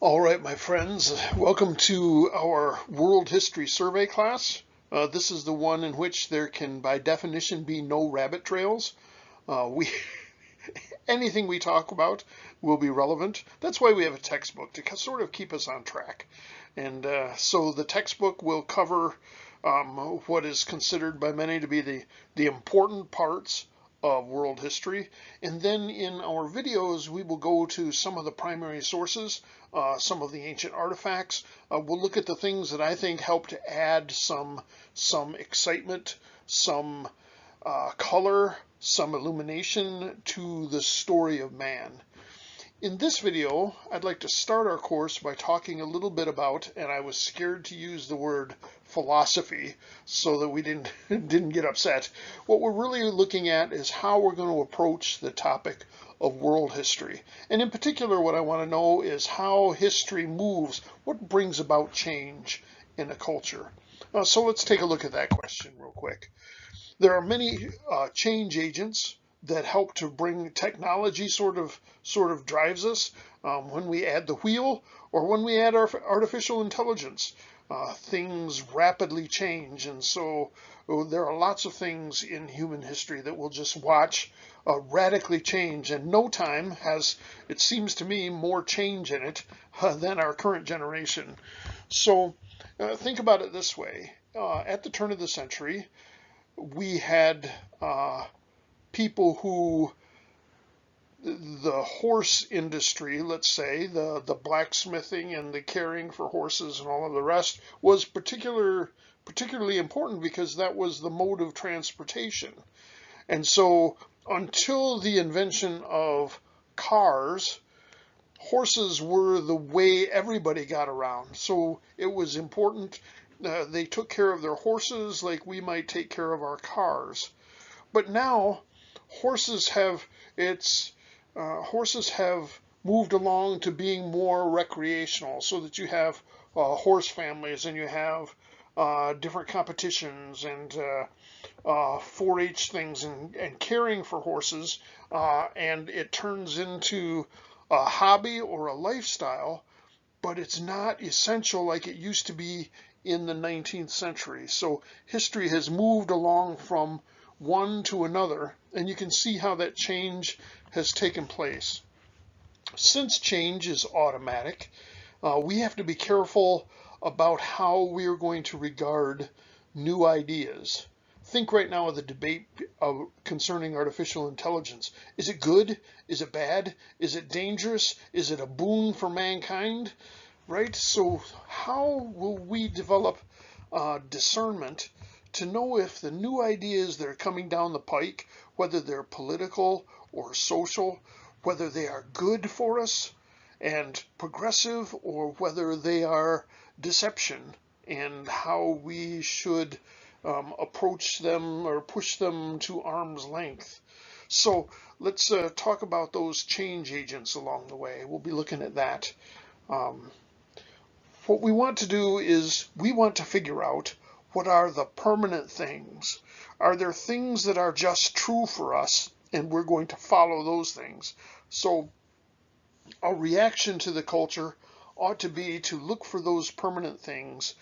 All right, my friends, welcome to our World History Survey class. This is the one in which there can, by definition, be no rabbit trails. We Anything we talk about will be relevant. That's why we have a textbook to sort of keep us on track. And so the textbook will cover what is considered by many to be the important parts of world history. And then in our videos, we will go to some of the primary sources, some of the ancient artifacts. We'll look at the things that I think help to add some excitement, some color, some illumination to the story of man. In this video, I'd like to start our course by talking a little bit about, and I was scared to use the word philosophy so that we didn't get upset. What we're really looking at is how we're going to approach the topic of world history. And in particular, what I want to know is how history moves, what brings about change in a culture. So let's take a look at that question real quick. There are many change agents that help to bring technology sort of drives us when we add the wheel or when we add our artificial intelligence. Things rapidly change, and so there are lots of things in human history that we'll just watch radically change, and no time has, it seems to me, more change in it than our current generation. So think about it this way. At the turn of the century, we had people who, the horse industry, let's say, the blacksmithing and the caring for horses and all of the rest was particularly important because that was the mode of transportation. And so until the invention of cars, horses were the way everybody got around. So it was important. They took care of their horses like we might take care of our cars. But now horses have moved along to being more recreational, so that you have horse families and you have different competitions and 4-H things and caring for horses, and it turns into a hobby or a lifestyle, but it's not essential like it used to be in the 19th century. So history has moved along from one to another, and you can see how that change has taken place. Since change is automatic, we have to be careful about how we are going to regard new ideas. Think right now of the debate concerning artificial intelligence. Is it good? Is it bad? Is it dangerous? Is it a boon for mankind? Right? So how will we develop discernment to know if the new ideas that are coming down the pike, whether they're political or social, whether they are good for us and progressive, or whether they are deception, and how we should approach them or push them to arm's length. So let's talk about those change agents along the way. We'll be looking at that. What we want to do is we want to figure out what are the permanent things. Are there things that are just true for us and we're going to follow those things? So our reaction to the culture ought to be to look for those permanent things.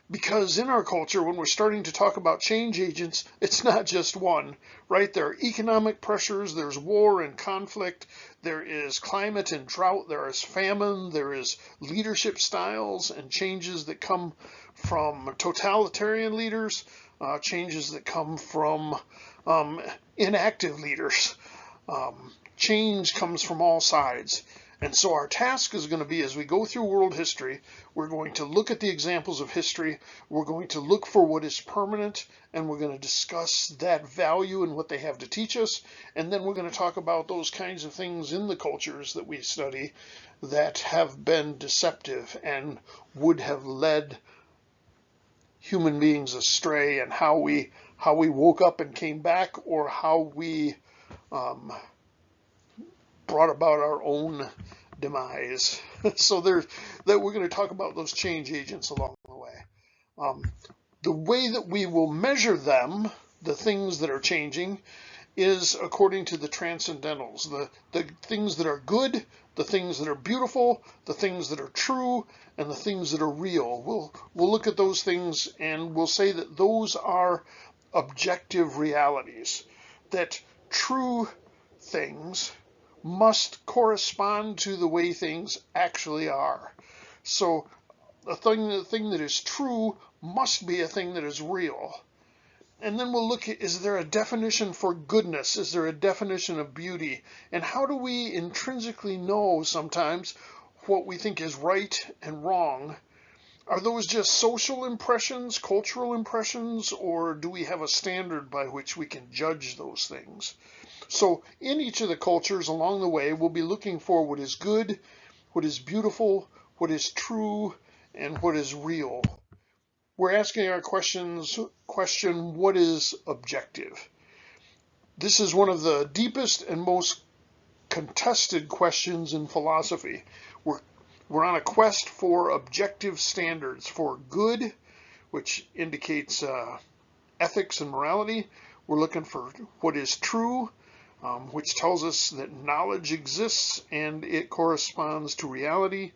Because in our culture, when we're starting to talk about change agents, it's not just one, right? There are economic pressures, there's war and conflict, there is climate and drought, there is famine, there is leadership styles and changes that come from totalitarian leaders, changes that come from inactive leaders. Change comes from all sides. And so our task is going to be, as we go through world history, we're going to look at the examples of history, we're going to look for what is permanent, and we're going to discuss that value and what they have to teach us, and then we're going to talk about those kinds of things in the cultures that we study that have been deceptive and would have led human beings astray, and how we woke up and came back, or how we brought about our own demise. So we're going to talk about those change agents along the way. The way that we will measure them, the things that are changing, is according to the transcendentals, the things that are good, the things that are beautiful, the things that are true, and the things that are real. We'll look at those things and we'll say that those are objective realities, that true things must correspond to the way things actually are. So the thing that is true must be a thing that is real. And then we'll look at, is there a definition for goodness? Is there a definition of beauty? And how do we intrinsically know sometimes what we think is right and wrong? Are those just social impressions, cultural impressions, or do we have a standard by which we can judge those things? So in each of the cultures along the way, we'll be looking for what is good, what is beautiful, what is true, and what is real. We're asking our question, what is objective? This is one of the deepest and most contested questions in philosophy. We're on a quest for objective standards for good, which indicates ethics and morality. We're looking for what is true, which tells us that knowledge exists and it corresponds to reality.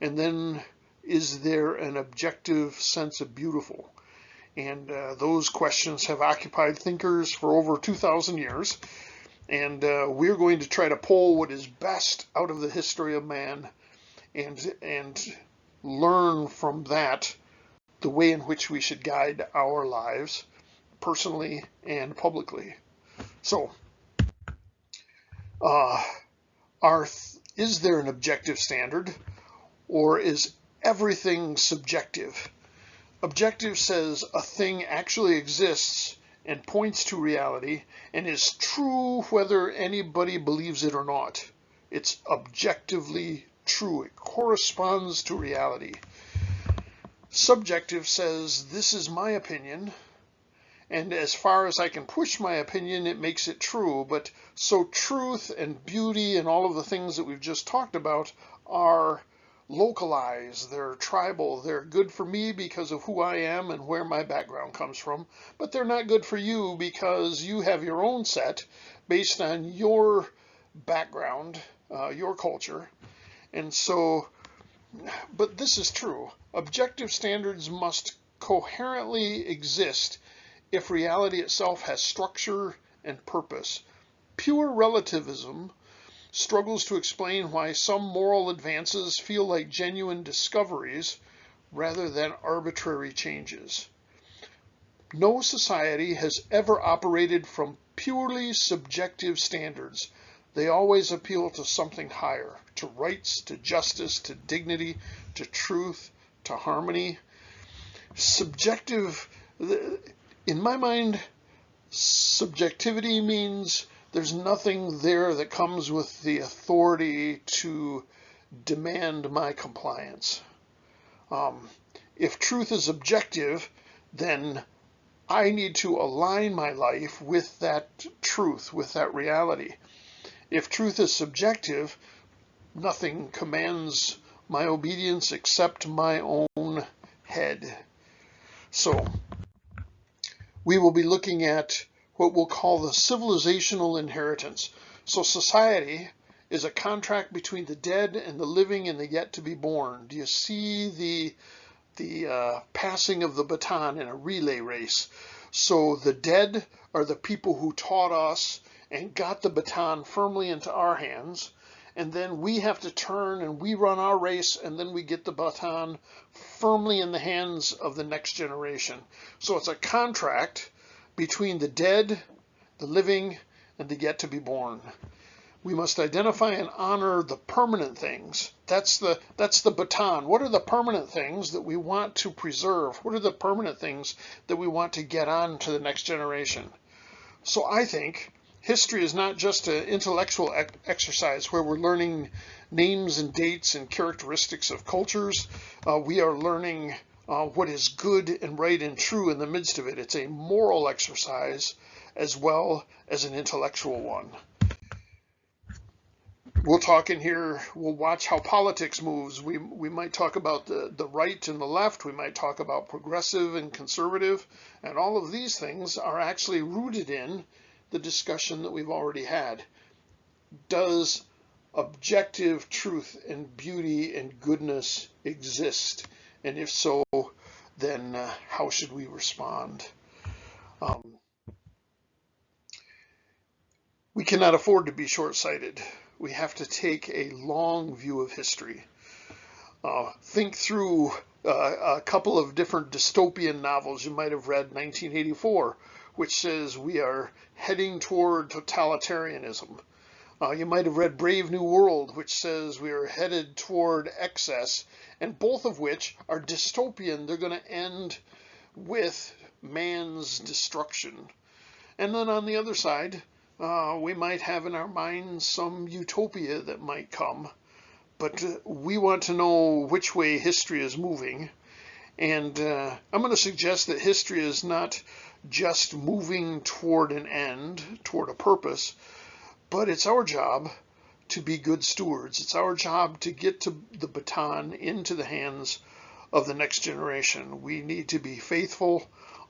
And then, is there an objective sense of beautiful? And those questions have occupied thinkers for over 2,000 years. And we're going to try to pull what is best out of the history of man and learn from that the way in which we should guide our lives, personally and publicly. So, is there an objective standard, or is everything subjective? Objective says a thing actually exists and points to reality and is true whether anybody believes it or not. It's objectively true. It corresponds to reality. Subjective says this is my opinion, and as far as I can push my opinion, it makes it true. But so truth and beauty and all of the things that we've just talked about are localized, they're tribal, they're good for me because of who I am and where my background comes from, but they're not good for you because you have your own set based on your background, your culture. And so, but this is true. Objective standards must coherently exist if reality itself has structure and purpose. Pure relativism struggles to explain why some moral advances feel like genuine discoveries rather than arbitrary changes. No society has ever operated from purely subjective standards. They always appeal to something higher, to rights, to justice, to dignity, to truth, to harmony. Subjective, in my mind, subjectivity means there's nothing there that comes with the authority to demand my compliance. If truth is objective, then I need to align my life with that truth, with that reality. If truth is subjective, nothing commands my obedience except my own head. So, we will be looking at what we'll call the civilizational inheritance. So society is a contract between the dead and the living and the yet to be born. Do you see the passing of the baton in a relay race? So the dead are the people who taught us and got the baton firmly into our hands, and then we have to turn and we run our race, and then we get the baton firmly in the hands of the next generation. So it's a contract between the dead, the living, and the yet to be born. We must identify and honor the permanent things. That's the baton. What are the permanent things that we want to preserve? What are the permanent things that we want to get on to the next generation? So I think history is not just an intellectual exercise where we're learning names and dates and characteristics of cultures. We are learning what is good and right and true in the midst of it. It's a moral exercise as well as an intellectual one. We'll talk in here, we'll watch how politics moves. We might talk about the right and the left. We might talk about progressive and conservative. And all of these things are actually rooted in the discussion that we've already had. Does objective truth and beauty and goodness exist? And if so, then how should we respond? We cannot afford to be short-sighted. We have to take a long view of history. Think through a couple of different dystopian novels you might have read, 1984, which says we are heading toward totalitarianism. You might have read Brave New World, which says we are headed toward excess, and both of which are dystopian. They're going to end with man's destruction. And then on the other side, we might have in our minds some utopia that might come, but we want to know which way history is moving. And I'm going to suggest that history is not just moving toward an end, toward a purpose, but it's our job to be good stewards. It's our job to get the baton into the hands of the next generation. We need to be faithful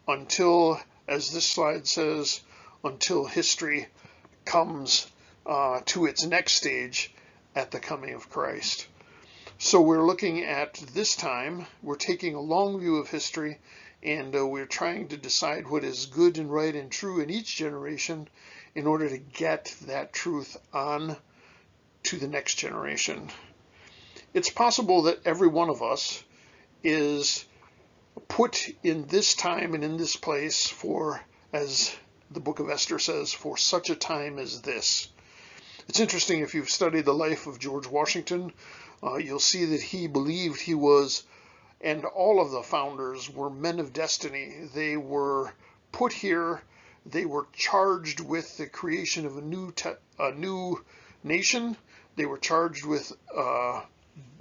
until, as this slide says, until history comes to its next stage at the coming of Christ. So we're looking at this time, we're taking a long view of history, and we're trying to decide what is good and right and true in each generation in order to get that truth on to the next generation. It's possible that every one of us is put in this time and in this place for, as the book of Esther says, for such a time as this. It's interesting, if you've studied the life of George Washington, you'll see that he believed he was, and all of the founders were men of destiny. They were put here, they were charged with the creation of a new nation. They were charged with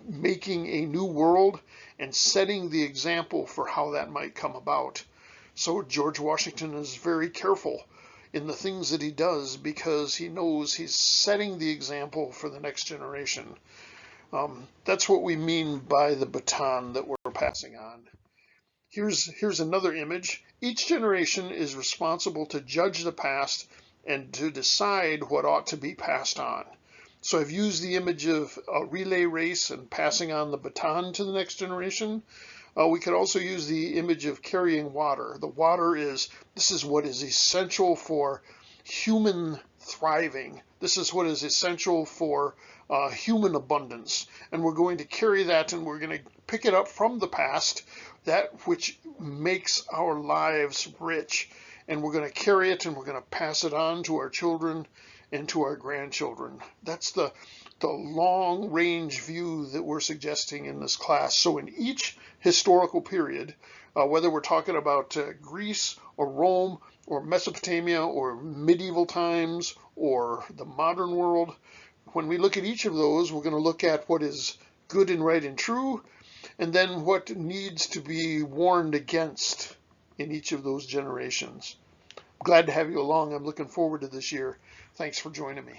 making a new world and setting the example for how that might come about. So George Washington is very careful in the things that he does because he knows he's setting the example for the next generation. That's what we mean by the baton that we're passing on. Here's another image. Each generation is responsible to judge the past and to decide what ought to be passed on. So I've used the image of a relay race and passing on the baton to the next generation. We could also use the image of carrying water. The water this is what is essential for human thriving. This is what is essential for human abundance. And we're going to carry that, and we're going to pick it up from the past, that which makes our lives rich. And we're going to carry it, and we're going to pass it on to our children and to our grandchildren. That's the long range view that we're suggesting in this class. So in each historical period, whether we're talking about Greece or Rome or Mesopotamia or medieval times or the modern world, when we look at each of those, we're going to look at what is good and right and true, and then what needs to be warned against in each of those generations. Glad to have you along. I'm looking forward to this year. Thanks for joining me.